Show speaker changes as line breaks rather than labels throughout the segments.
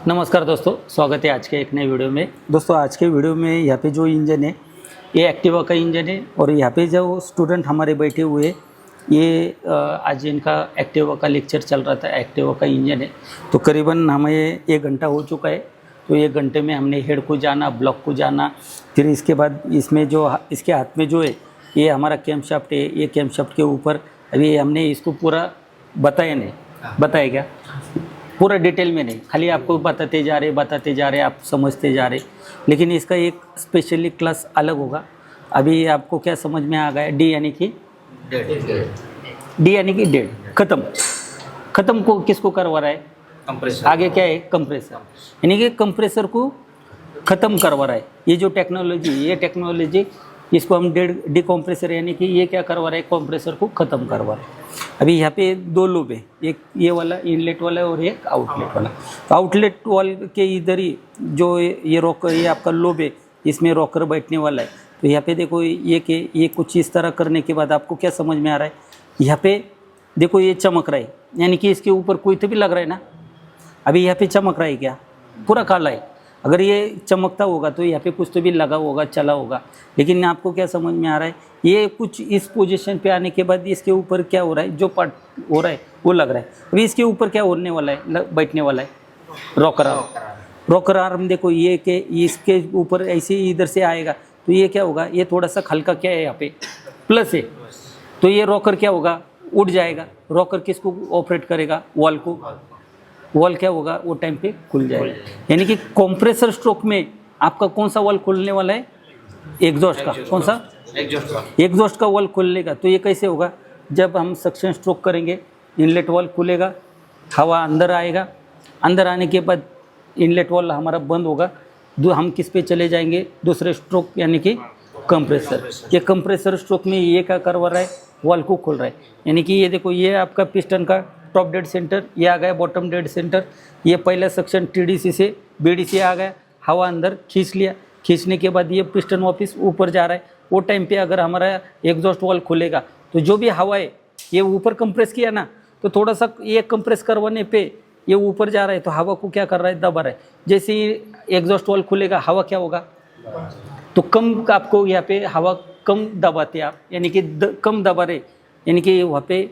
नमस्कार दोस्तों, स्वागत है आज के एक नए वीडियो में। दोस्तों आज के वीडियो में यहाँ पे जो इंजन है ये एक्टिवा का इंजन है और यहाँ पे जो स्टूडेंट हमारे बैठे हुए हैं ये आज इनका एक्टिवा का लेक्चर चल रहा था। एक्टिवा का इंजन है तो करीबन हमें 1 घंटा हो चुका है। तो 1 घंटे में हमने हेड को जाना, ब्लॉक को जाना, फिर इसके बाद इसमें जो इसके हाथ में जो है ये हमारा कैम शाफ्ट है। ये कैम शाफ्ट के ऊपर अभी हमने इसको पूरा बताया नहीं, बताया क्या पूरा डिटेल में नहीं, खाली आपको बताते जा रहे आप समझते जा रहे, लेकिन इसका एक स्पेशली क्लास अलग होगा। अभी आपको क्या समझ में आ गया? डी यानी कि डेड, ख़त्म को किसको करवा रहा है? कंप्रेसर। आगे क्या है? कंप्रेसर, यानी कि कंप्रेसर को ख़त्म करवा रहा है। ये जो टेक्नोलॉजी इसको हम डिकम्प्रेसर यानी कि ये क्या करवा रहा है? कंप्रेसर को ख़त्म करवा रहा है। अभी यहाँ पे 2 लूप है, एक ये वाला इनलेट वाला और एक आउटलेट वाला। तो आउटलेट वाल के इधर ही जो ये आपका लूप है, इसमें रॉकर बैठने वाला है। तो यहाँ पे देखो ये कुछ इस तरह करने के बाद आपको क्या समझ में आ रहा है? यहाँ पे देखो ये चमक रहा है, यानी कि इसके ऊपर कोई तो भी लग रहा है ना। अभी यहाँ पे चमक रहा है क्या? पूरा काला है। अगर ये चमकता होगा तो यहाँ पे कुछ तो भी लगा होगा, चला होगा। लेकिन आपको क्या समझ में आ रहा है? ये कुछ इस पोजीशन पे आने के बाद इसके ऊपर क्या हो रहा है? जो पार्ट हो रहा है वो लग रहा है। अभी इसके ऊपर क्या होने वाला है? बैठने वाला है रॉकर आर्म। देखो ये के इसके ऊपर ऐसे ही इधर से आएगा तो ये क्या होगा? ये थोड़ा सा हल्का क्या है? यहाँ पे प्लस है। तो ये रॉकर क्या होगा? उठ जाएगा। रॉकर किसको ऑपरेट करेगा? वॉल को। वॉल क्या होगा? वो टाइम पे खुल जाएगा। यानी कि कंप्रेसर स्ट्रोक में आपका कौन सा वॉल खुलने वाला है? एग्जॉस्ट का। कौन सा? एग्जॉस्ट का वॉल खुलेगा। तो ये कैसे होगा? जब हम सक्शन स्ट्रोक करेंगे इनलेट वॉल खुलेगा, हवा अंदर आएगा, अंदर आने के बाद इनलेट वॉल हमारा बंद होगा। हम किस पे चले जाएंगे? दूसरे स्ट्रोक यानी कि कंप्रेसर। ये कंप्रेसर स्ट्रोक में ये क्या करवा रहा है? वॉल को खोल रहा है। यानी कि ये देखो ये आपका पिस्टन का टॉप डेड सेंटर, ये आ गया बॉटम डेड सेंटर। ये पहला सेक्शन टीडीसी से बीडीसी आ गया, हवा अंदर खींच लिया। खींचने के बाद ये पिस्टन वापस ऊपर जा रहा है। वो टाइम पे अगर हमारा एग्जॉस्ट वॉल खुलेगा तो जो भी हवा है ये ऊपर कंप्रेस किया ना, तो थोड़ा सा ये कंप्रेस करवाने पे ये ऊपर जा रहा है तो हवा को क्या कर रहा है? दबा रहा है। जैसे ही एग्जॉस्ट वॉल खुलेगा हवा क्या होगा? तो कम आपको यहाँ पे हवा कम दबाते आप, यानी कि कम दबा रहे, यानी कि वहाँ पे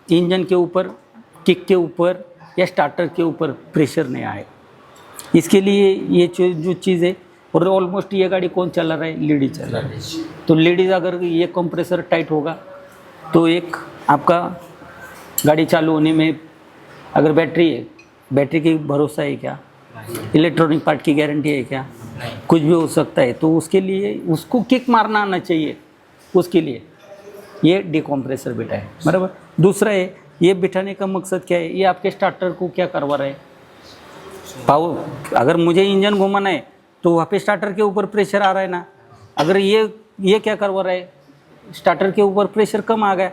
इंजन के ऊपर, किक के ऊपर या स्टार्टर के ऊपर प्रेशर नहीं आए। इसके लिए ये जो चीज़ है, और ऑलमोस्ट ये गाड़ी कौन चला रहा है? लेडीज चला रहा है। तो लेडीज अगर ये कंप्रेसर टाइट होगा तो एक आपका गाड़ी चालू होने में, अगर बैटरी है, बैटरी की भरोसा है क्या? इलेक्ट्रॉनिक पार्ट की गारंटी है क्या? कुछ भी हो सकता है। तो उसके लिए उसको किक मारना आना चाहिए। उसके लिए ये डिकम्प्रेसर बिठा है, बराबर। दूसरा है, ये बिठाने का मकसद क्या है? ये आपके स्टार्टर को क्या करवा रहा है? पावर। अगर मुझे इंजन घुमाना है तो वहाँ पे स्टार्टर के ऊपर प्रेशर आ रहा है ना। अगर ये क्या करवा रहा है? स्टार्टर के ऊपर प्रेशर कम आ गया,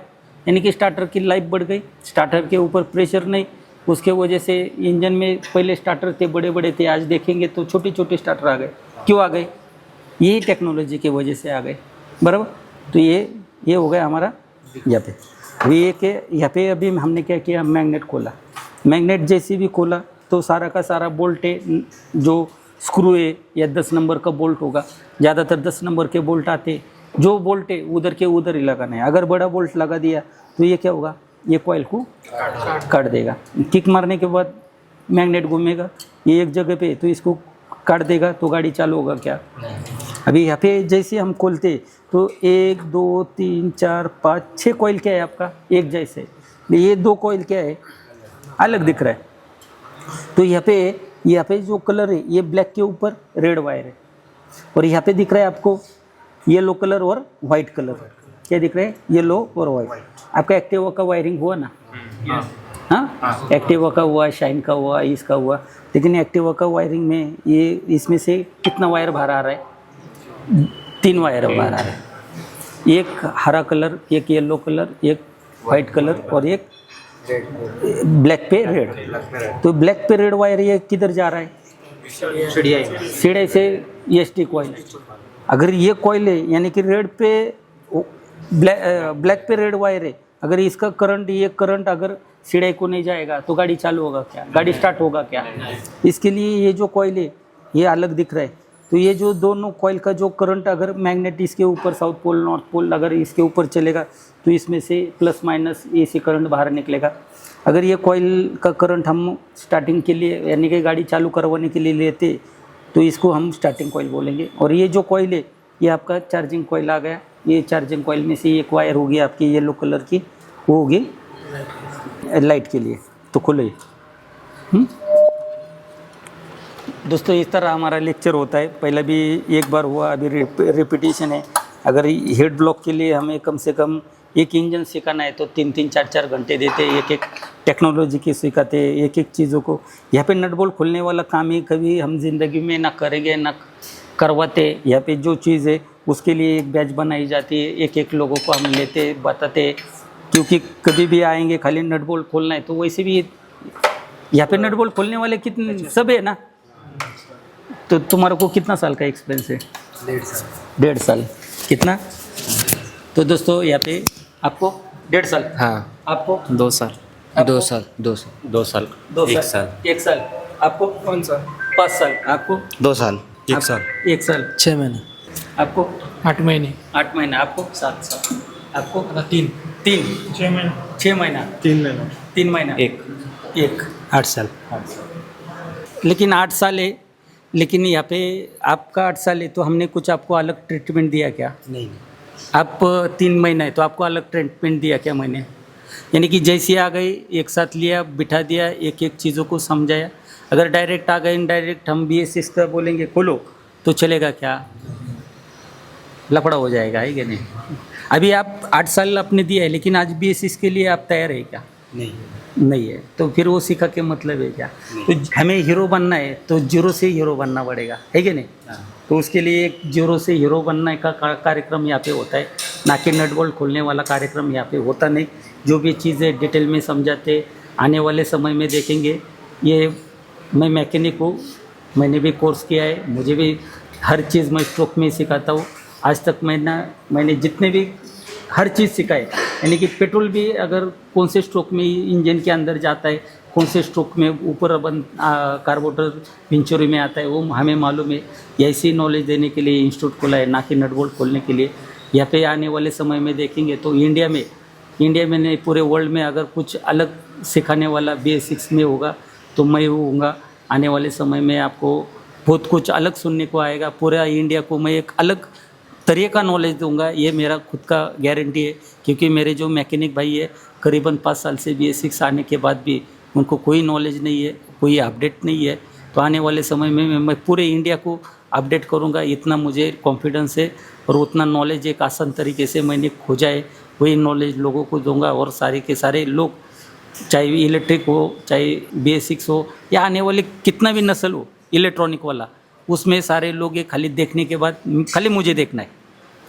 यानी कि स्टार्टर की लाइफ बढ़ गई। स्टार्टर के ऊपर प्रेशर नहीं, उसके वजह से इंजन में पहले स्टार्टर थे बड़े बड़े थे, आज देखेंगे तो छोटे छोटे स्टार्टर आ गए। क्यों आ गए? यही टेक्नोलॉजी की वजह से आ गए, बराबर। तो ये हो गया हमारा यहाँ पे। अभी यहाँ पे अभी हमने क्या किया? मैग्नेट खोला। मैग्नेट जैसे भी खोला तो सारा का सारा बोल्ट है, जो स्क्रू है या 10 नंबर का बोल्ट होगा। ज़्यादातर 10 नंबर के बोल्ट आते, जो बोल्ट है उधर के उधर ही लगाना है। अगर बड़ा बोल्ट लगा दिया तो ये क्या होगा? ये कॉइल को काट देगा। किक मारने के बाद मैग्नेट घूमेगा ये एक जगह पे, तो इसको काट देगा तो गाड़ी चालू होगा क्या? अभी यहाँ पे जैसे हम खोलते तो 1 2 3 4 5 6 कॉइल क्या है आपका? एक जैसे। ये 2 कॉइल क्या है? अलग दिख रहा है। तो यहाँ पे जो कलर है ये ब्लैक के ऊपर रेड वायर है, और यहाँ पे दिख रहा है आपको येलो कलर और वाइट कलर। क्या दिख रहा है? येलो और वाइट। आपका एक्टिवा का वायरिंग हुआ ना? हाँ, एक्टिवा का हुआ, शाइन का हुआ, इसका हुआ। लेकिन एक्टिवा का वायरिंग में ये इसमें से कितना वायर बाहर आ रहा है? 3 वायर बाहर आ रहा है। एक हरा कलर, एक येलो कलर, एक वाइट कलर और एक ब्लैक पे रेड। तो ब्लैक पे रेड वायर ये किधर जा रहा है? सीढ़ी से EST कॉइल। अगर ये कॉइल है यानी कि रेड पे ब्लैक पे रेड वायर है, अगर इसका करंट, ये करंट अगर सीढ़ी को नहीं जाएगा तो गाड़ी चालू होगा क्या, गाड़ी स्टार्ट होगा क्या? इसके लिए ये जो कॉइल है ये अलग दिख रहा है। तो ये जो दोनों कॉइल का जो करंट अगर मैग्नेट इसके ऊपर साउथ पोल नॉर्थ पोल अगर इसके ऊपर चलेगा तो इसमें से प्लस माइनस एसी करंट बाहर निकलेगा। अगर ये कॉइल का करंट हम स्टार्टिंग के लिए यानी कि गाड़ी चालू करवाने के लिए लेते तो इसको हम स्टार्टिंग कॉइल बोलेंगे। और ये जो कॉइल है ये आपका चार्जिंग कॉइल आ गया। ये चार्जिंग कॉइल में से एक वायर होगी आपकी येलो कलर की, वो होगी लाइट के लिए। तो खोलो दोस्तों, इस तरह हमारा लेक्चर होता है। पहले भी एक बार हुआ, अभी रिपीटिशन है। अगर हेड ब्लॉक के लिए हमें कम से कम एक इंजन सिखाना है तो 3-3 4-4 घंटे देते, एक टेक्नोलॉजी की सिखाते, एक चीज़ों को। यहाँ पे नट बोल्ट खोलने वाला काम ही कभी हम जिंदगी में ना करेंगे ना करवाते। यहाँ पे जो चीज़ है उसके लिए एक बैच बनाई जाती है, एक लोगों को हम लेते बताते, क्योंकि कभी भी आएंगे खाली नट बोल्ट खोलना है तो वैसे भी यहाँ पे नट बोल्ट खोलने वाले कितने सब है ना। तो तुम्हारे को कितना साल का एक्सपीरियंस है? 1.5 साल। कितना? तो दोस्तों यहाँ पे आपको 1.5 साल।
हाँ।
आपको
2 साल। 2 साल। 2 साल।
2 साल। 1 साल। 1 साल। आपको कौन सा? 5 साल। आपको
2 साल। 1 साल।
1 साल।
6 महीने।
आपको
8 महीने।
8 महीने। आपको 7 साल। आपको
3
6 महीना। 6 महीना।
3 महीना।
3 महीना। 1
8 साल।
लेकिन 8 साल है, लेकिन यहाँ पे आपका 8 साल है तो हमने कुछ आपको अलग ट्रीटमेंट दिया क्या?
नहीं।
आप 3 महीना है तो आपको अलग ट्रीटमेंट दिया क्या महीने? यानी कि जैसे आ गए एक साथ लिया, बिठा दिया, एक चीज़ों को समझाया। अगर डायरेक्ट आ गए इनडायरेक्ट हम BS6 का बोलेंगे खोलो तो चलेगा क्या? लफड़ा हो जाएगा, है कि नहीं? अभी आप 8 साल आपने दिया है लेकिन आज BS6 के लिए आप तैयार है क्या? नहीं है। तो फिर वो सीखा के मतलब है क्या? तो हमें हीरो बनना है तो जीरो से हीरो बनना पड़ेगा, है कि नहीं? तो उसके लिए एक जीरो से हीरो बनने का कार्यक्रम यहाँ पे होता है, ना कि नट बोल्ट खोलने वाला कार्यक्रम यहाँ पे होता नहीं। जो भी चीज़ें डिटेल में समझाते आने वाले समय में देखेंगे। ये मैं मैकेनिक हूँ, मैंने भी कोर्स किया है, मुझे भी हर चीज़ मैं स्ट्रोक में सिखाता हूँ। आज तक मैंने जितने भी हर चीज़ सिखाए, यानी कि पेट्रोल भी अगर कौन से स्ट्रोक में इंजन के अंदर जाता है, कौन से स्ट्रोक में ऊपर कार्बोरेटर वेंचुरी में आता है, वो हमें मालूम है। ऐसी नॉलेज देने के लिए इंस्टीट्यूट खोला है, ना कि नट बोल्ट खोलने के लिए। यहाँ पे आने वाले समय में देखेंगे तो इंडिया में नहीं पूरे वर्ल्ड में अगर कुछ अलग सिखाने वाला BS6 में होगा तो मैं होऊंगा। आने वाले समय में आपको बहुत कुछ अलग सुनने को आएगा। पूरा इंडिया को मैं एक अलग तरीके का नॉलेज दूंगा, ये मेरा खुद का गारंटी है। क्योंकि मेरे जो मैकेनिक भाई है करीबन 5 साल से BS6 आने के बाद भी उनको कोई नॉलेज नहीं है, कोई अपडेट नहीं है। तो आने वाले समय में मैं पूरे इंडिया को अपडेट करूंगा, इतना मुझे कॉन्फिडेंस है। और उतना नॉलेज एक आसान तरीके से मैंने खोजा है, वही नॉलेज लोगों को दूंगा। और सारे के सारे लोग, चाहे इलेक्ट्रिक हो, चाहे BS6 हो, या आने वाले कितना भी नस्ल हो इलेक्ट्रॉनिक वाला, उसमें सारे लोग ये खाली देखने के बाद खाली मुझे देखना है,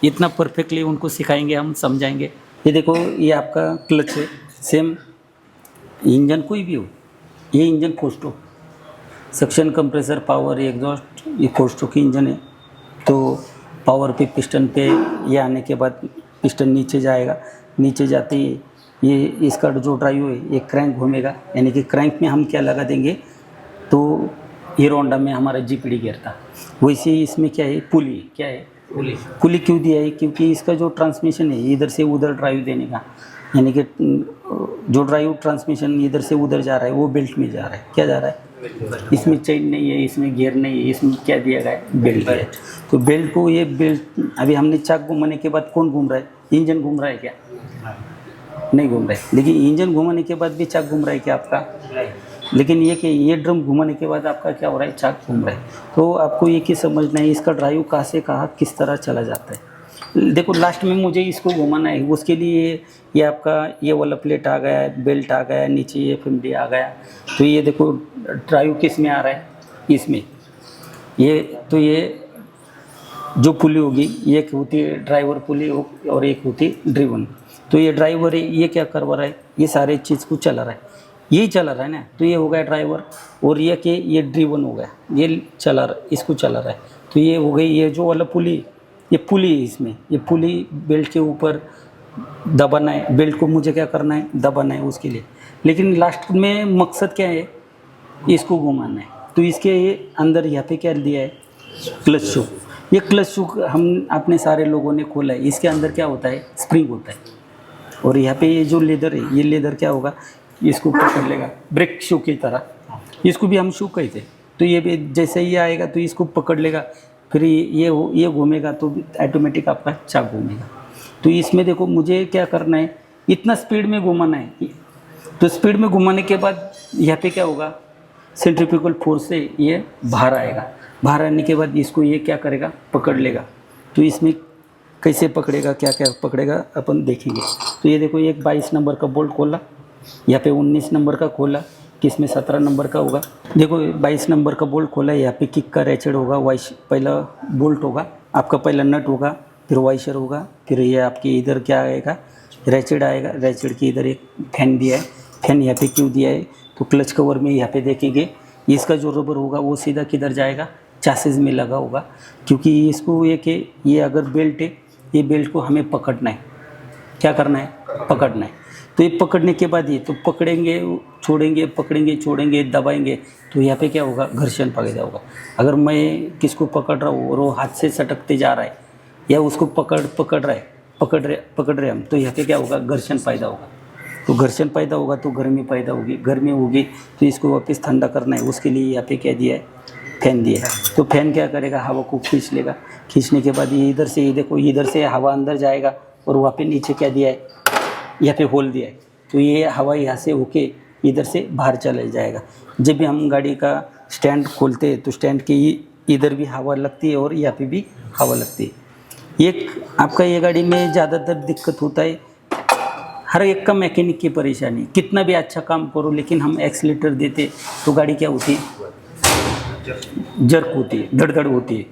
इतना परफेक्टली उनको सिखाएंगे, हम समझाएंगे। ये देखो, ये आपका क्लच है, सेम इंजन कोई भी हो, ये engine costo suction compressor power exhaust, ये कोस्टो की इंजन है। तो पावर पे पिस्टन पे ये आने के बाद पिस्टन नीचे जाएगा, नीचे जाते ही ये इसका जो ड्राइव है ये क्रैंक घूमेगा। यानी कि क्रैंक में हम क्या लगा देंगे, तो हीरो होंडा में हमारा GPD गियर था, वैसे ही इसमें क्या है, पुली। क्या है? पुली क्यों दिया है? क्योंकि इसका जो ट्रांसमिशन है इधर से उधर ड्राइव देने का, यानी कि जो ड्राइव ट्रांसमिशन इधर से उधर जा रहा है वो बेल्ट में जा रहा है। क्या जा रहा है? इसमें चेन नहीं है, इसमें गियर नहीं है, इसमें क्या दिया गया है? बेल्ट है। तो बेल्ट को, ये बेल्ट अभी हमने चाक घुमाने के बाद कौन घूम रहा है? इंजन घूम रहा है क्या? नहीं घूम रहा है। लेकिन इंजन घुमाने के बाद भी चाक घूम रहा है क्या आपका? लेकिन ये कि ये ड्रम घुमाने के बाद आपका क्या हो रहा है? चाक घूम रहा है। तो आपको ये कि समझना है इसका ड्राइव कहाँ से कहाँ किस तरह चला जाता है। देखो, लास्ट में मुझे इसको घुमाना है, उसके लिए ये आपका ये वाला प्लेट आ गया है, बेल्ट आ गया है, नीचे ये FMD आ गया। तो ये देखो ड्राइव किस में आ रहा है? इसमें। ये तो ये जो पुली होगी, एक होती है ड्राइवर पुली और एक होती ड्रिवन। तो ये ड्राइवर है, ये क्या करवा रहा है? ये सारे चीज़ को चला रहा है, यही चला रहा है ना। तो ये हो गया ड्राइवर, और ये कि ये ड्रिवन हो गया, ये चला रहा, इसको चला रहा है। तो ये हो गई ये जो वाला पुली, ये पुली है इसमें, ये पुली बेल्ट के ऊपर दबाना है, बेल्ट को मुझे क्या करना है, दबाना है उसके लिए। लेकिन लास्ट में मकसद क्या है, इसको घुमाना है। तो इसके ये अंदर यहाँ पे क्या दिया है, क्लच शू। ये क्लच शू हम अपने सारे लोगों ने खोला है। इसके अंदर क्या होता है, स्प्रिंग होता है। और यहाँ पे ये जो लेदर है, ये लेदर क्या होगा, इसको पकड़ लेगा ब्रेक शू की तरह। इसको भी हम शू कहते हैं। तो ये भी जैसे ही आएगा तो इसको पकड़ लेगा, फिर ये घूमेगा तो ऑटोमेटिक आपका चाक घूमेगा। तो इसमें देखो मुझे क्या करना है, इतना स्पीड में घुमाना है। तो स्पीड में घुमाने के बाद यहाँ पे क्या होगा, सेंट्रीफ्यूगल फोर्स से ये बाहर आएगा। बाहर आने के बाद इसको ये क्या करेगा, पकड़ लेगा। तो इसमें कैसे पकड़ेगा, क्या क्या पकड़ेगा अपन देखेंगे। तो ये देखो, एक 22 नंबर का बोल्ट खोला, यहाँ पे 19 नंबर का खोला, किसमें 17 नंबर का होगा। देखो 22 नंबर का बोल्ट खोला, यहाँ पे किक का रैचेट होगा, पहला बोल्ट होगा आपका, पहला नट होगा, फिर वाइशर होगा, फिर ये आपके इधर क्या आएगा, रैचेट आएगा। रैचेट के इधर एक फैन दिया है। फैन यहाँ पे क्यों दिया है, तो क्लच कवर में यहाँ पे देखेंगे, इसका जो रबर होगा वो सीधा किधर जाएगा, चासेस में लगा होगा। क्योंकि इसको ये अगर बेल्ट है, ये बेल्ट को हमें पकड़ना है, क्या करना है, पकड़ना है। तो ये पकड़ने के बाद ये तो पकड़ेंगे छोड़ेंगे, पकड़ेंगे छोड़ेंगे, दबाएंगे, तो यहाँ पे क्या होगा, घर्षण पैदा होगा। अगर मैं किसको पकड़ रहा हूँ और वो हाथ से सटकते जा रहा है, या उसको पकड़ रहे हम, तो यहाँ पे क्या होगा, घर्षण पैदा होगा। तो घर्षण पैदा होगा तो गर्मी पैदा होगी, गर्मी होगी तो इसको वापस ठंडा करना है। उसके लिए यहाँ पे क्या दिया है, फैन दिया है। तो फैन क्या करेगा, हवा को खींच लेगा। खींचने के बाद ये इधर से, ये देखो इधर से हवा अंदर जाएगा, और वहाँ पे नीचे क्या दिया है, यहाँ पे होल दिया है। तो ये हवा यहाँ से होके इधर से बाहर चला जाएगा। जब भी हम गाड़ी का स्टैंड खोलते हैं तो स्टैंड के इधर भी हवा लगती है और यहाँ पे भी हवा लगती है। एक आपका ये गाड़ी में ज़्यादातर दिक्कत होता है, हर एक का मैकेनिक की परेशानी, कितना भी अच्छा काम करो लेकिन हम एक्सीलेटर देते तो गाड़ी क्या होती है, जर्क होती है, धड़धड़ होती है।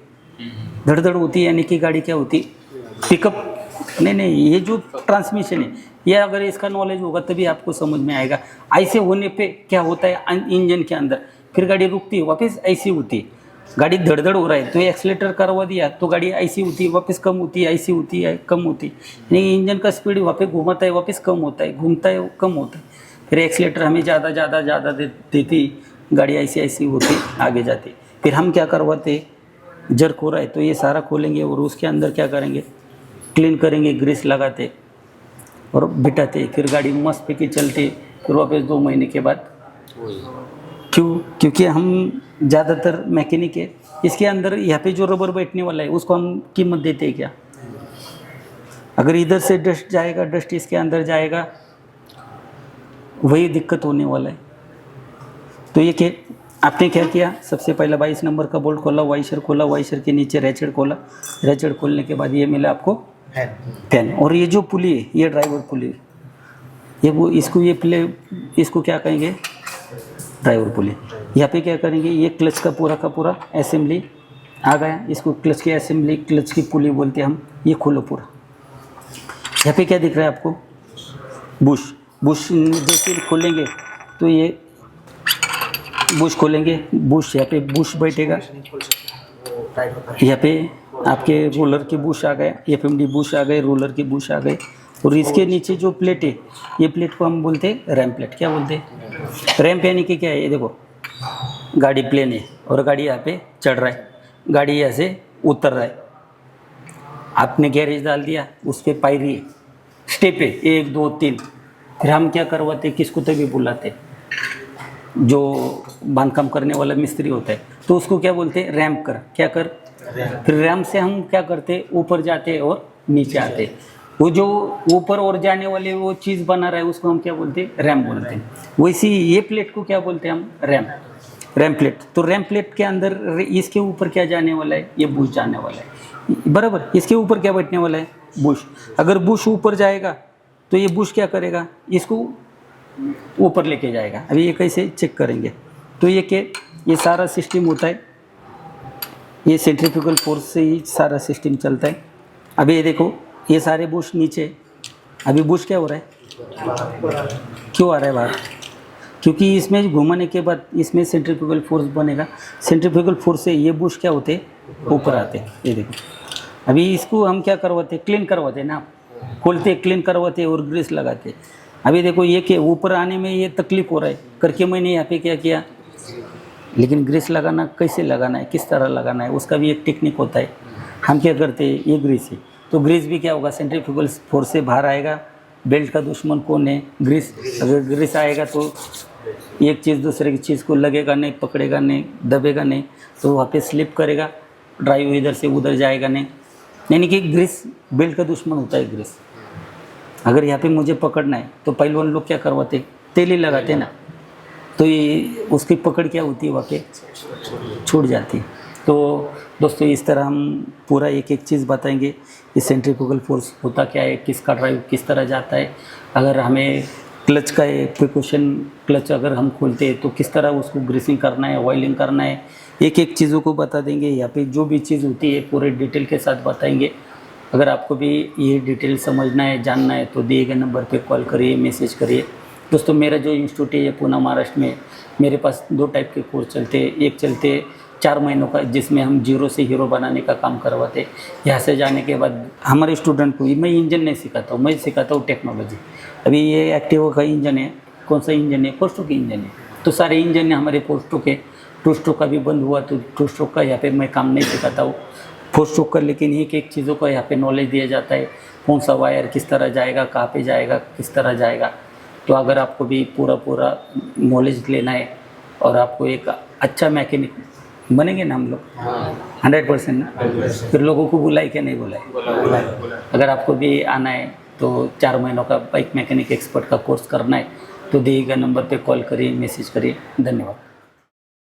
धड़धड़ होती है यानी कि गाड़ी क्या होती है, पिकअप नहीं, ये जो ट्रांसमिशन है, ये अगर इसका नॉलेज होगा तभी आपको समझ में आएगा। ऐसे होने पे क्या होता है इंजन के अंदर, फिर गाड़ी रुकती है, वापस ऐसी होती है। गाड़ी धड़धड़ हो रहा है तो एक्सीलेटर करवा दिया तो गाड़ी ऐसी होती है, वापस कम होती है, ऐसी होती है, कम होती है। यानी इंजन का स्पीड वहाँ पे घूमता है, वापस कम होता है, घूमता है, कम होता है। फिर एक्सीलेटर हमें ज़्यादा देती, गाड़ी ऐसी होती आगे जाती। फिर हम क्या करवाते, जर्क हो रहा है तो ये सारा खोलेंगे और उसके अंदर क्या करेंगे, क्लीन करेंगे, ग्रीस लगाते और बिठाते। फिर गाड़ी मस्त पे की चलती। फिर वापस 2 महीने के बाद, क्योंकि हम ज़्यादातर मैकेनिक है, इसके अंदर यहाँ पे जो रबर बैठने वाला है उसको हम कीमत देते हैं क्या। अगर इधर से डस्ट जाएगा, डस्ट इसके अंदर जाएगा, वही दिक्कत होने वाला है। तो ये कि आपने क्या किया, सबसे पहला 22 नंबर का बोल्ट खोला, वाइशर खोला, वाइशर के नीचे रैचेट खोला, रैचेट खोलने के बाद ये मिला आपको फैन। और ये जो पुली है, ये ड्राइवर पुली है, ये वो इसको क्या कहेंगे, ड्राइवर पुली। यहाँ पे क्या करेंगे, ये क्लच का पूरा असेंबली आ गया, इसको क्लच की असेंबली, क्लच की पुली बोलते हैं हम। ये खोलो पूरा। यहाँ पे क्या दिख रहा है आपको, बुश जैसे खोलेंगे तो ये बुश खोलेंगे, बुश यहाँ पे बुश बैठेगा, यहाँ पे आपके रोलर के बुश आ गए, एफएमडी बुश आ गए, रोलर के बुश आ गए। और इसके नीचे जो प्लेट है, ये प्लेट को हम बोलते हैं रैम प्लेट। क्या बोलते हैं, रैम्प यानी कि क्या है, ये देखो गाड़ी प्लेन है और गाड़ी यहाँ पे चढ़ रहा है, गाड़ी यहाँ से उतर रहा है, आपने गैरेज डाल दिया, उस पर पायरी है, स्टेप है 1 2 3। फिर हम क्या करवाते, किसको तभी बुलाते, जो बांधकाम करने वाला मिस्त्री होता है तो उसको क्या बोलते हैं, रैम्प कर, क्या कर। फिर रैम्प से हम क्या करते, ऊपर जाते और नीचे आते। वो जो ऊपर और जाने वाले वो चीज़ बना रहा है उसको हम क्या बोलते हैं, रैम्प बोलते हैं। वैसे ये प्लेट को क्या बोलते हैं हम, रैम्प प्लेट। तो रैम्प प्लेट के अंदर इसके ऊपर क्या जाने वाला है, ये बुश जाने वाला है, बराबर। इसके ऊपर क्या बैठने वाला है, बुश। अगर बुश ऊपर जाएगा तो ये बुश क्या करेगा, इसको ऊपर लेके जाएगा। अभी ये कैसे चेक करेंगे, तो ये सारा सिस्टम होता है, ये सेंट्रीफ्यूगल फोर्स से ही सारा सिस्टम चलता है। अभी ये देखो, ये सारे बुश नीचे, अभी बुश क्या हो रहा है, क्यों आ रहा है बाहर, क्योंकि इसमें घुमाने के बाद इसमें सेंट्रीफ्यूगल फोर्स बनेगा। सेंट्रीफ्यूगल फोर्स से ये बुश क्या होते हैं, ऊपर आते हैं। ये देखो, अभी इसको हम क्या करवाते हैं, क्लीन करवाते हैं ना, खोलते क्लीन करवाते और ग्रीस लगाते। अभी देखो ये के ऊपर आने में ये तकलीफ हो रहा है करके मैंने यहाँ पे क्या किया, लेकिन ग्रीस लगाना कैसे लगाना है, किस तरह लगाना है, उसका भी एक टेक्निक होता है। हम क्या करते हैं, ये ग्रीस है तो ग्रीस भी क्या होगा, सेंट्रीफ्यूगल फोर्स से बाहर आएगा। बेल्ट का दुश्मन कौन है, ग्रीस। अगर ग्रीस आएगा तो एक चीज़ दूसरे की चीज़ को लगेगा नहीं, पकड़ेगा नहीं, दबेगा नहीं, तो वहाँ पे स्लिप करेगा, ड्राइव इधर से उधर जाएगा नहीं। यानी कि ग्रीस बेल्ट का दुश्मन होता है ग्रीस। अगर यहाँ पे मुझे पकड़ना है तो पहलवान लोग क्या करवाते, तेल ही लगाते ना, तो ये उसकी पकड़ क्या होती है, वहाँ पे छूट जाती है। तो दोस्तों इस तरह हम पूरा एक एक चीज़ बताएंगे, ये सेंट्रीफ्यूगल फोर्स होता क्या है, किसका ड्राइव किस तरह जाता है, अगर हमें क्लच का प्रिकॉशन, क्लच अगर हम खोलते हैं तो किस तरह उसको ग्रीसिंग करना है, ऑयलिंग करना है, एक एक चीज़ों को बता देंगे। यहाँ पे जो भी चीज़ होती है पूरे डिटेल के साथ बताएंगे। अगर आपको भी ये डिटेल समझना है, जानना है तो दिए गए नंबर पे कॉल करिए, मैसेज करिए। दोस्तों मेरा जो इंस्टीट्यूट है पुणे महाराष्ट्र में, मेरे पास 2 टाइप के कोर्स चलते हैं। एक चलते 4 महीनों का जिसमें हम जीरो से हीरो बनाने का काम करवाते। यहाँ से जाने के बाद हमारे स्टूडेंट को मैं इंजन नहीं सिखाता हूँ, मैं सिखाता हूँ टेक्नोलॉजी। अभी ये एक्टिवा का इंजन है, कौन सा इंजन है, 4 स्ट्रोक इंजन है, तो सारे इंजन है हमारे 4 स्ट्रोक है। 2 स्ट्रोक का भी बंद हुआ तो 2 स्ट्रोक का यहाँ पे मैं काम नहीं सिखाता हूँ, 4 स्ट्रोक का। लेकिन एक एक चीज़ों का यहाँ पे नॉलेज दिया जाता है, कौन सा वायर किस तरह जाएगा, कहाँ पे जाएगा, किस तरह जाएगा। तो अगर आपको भी पूरा नॉलेज लेना है और आपको एक अच्छा मैकेनिक बनेंगे ना हम लोग, 100% ना, फिर लोगों को बुलाए क्या नहीं बुलाए। अगर आपको भी आना है तो 4 महीनों का बाइक मैकेनिक एक्सपर्ट का कोर्स करना है तो दिए गए नंबर पे कॉल करिए, मैसेज करिए। धन्यवाद।